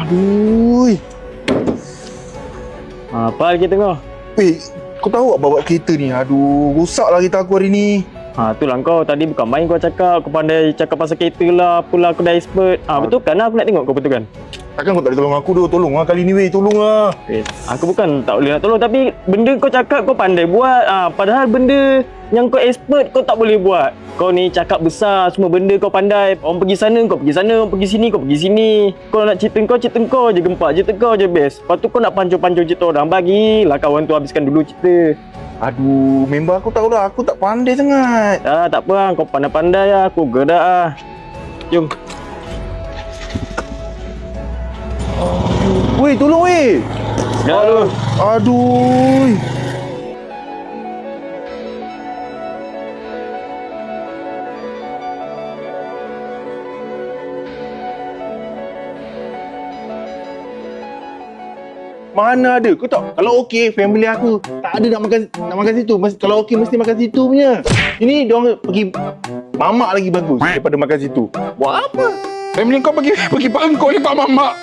Aduh. Apa lagi tengah? Weh, kau tahu tak bawa kereta ni? Aduh, rosaklah kereta aku hari ni. Itulah kau. Tadi bukan main kau cakap. Kau pandai cakap pasal kereta lah. Apalah aku dah expert. Betul kan aku nak tengok kau betul kan? Takkan kau tak boleh tolong aku tu? Tolonglah kali ni weh, tolonglah. Aku bukan tak boleh nak tolong. Tapi benda kau cakap kau pandai buat. Padahal benda yang kau expert kau tak boleh buat. Kau ni cakap besar. Semua benda kau pandai. Orang pergi sana kau pergi sana. Orang pergi sini kau pergi sini. Kau nak cerita kau je gempak. Cerita kau je best. Lepas tu kau nak pancung-pancung cerita orang. Bagilah kawan tu habiskan dulu cerita. Aduh, member aku tahu dah. Aku tak pandai sangat. Tak apa lah. Kau pandai-pandai lah. Aku gerak lah. Jom. Weh, tolong weh. Gerak dulu. Aduh. Mana ada? Kau tak, kalau okey family aku tak ada nak makan situ. Kalau okey mesti makan situ punya. Ini diorang pergi mamak lagi bagus daripada makan situ. Buat apa? Family kau pergi pangkul lepak mamak.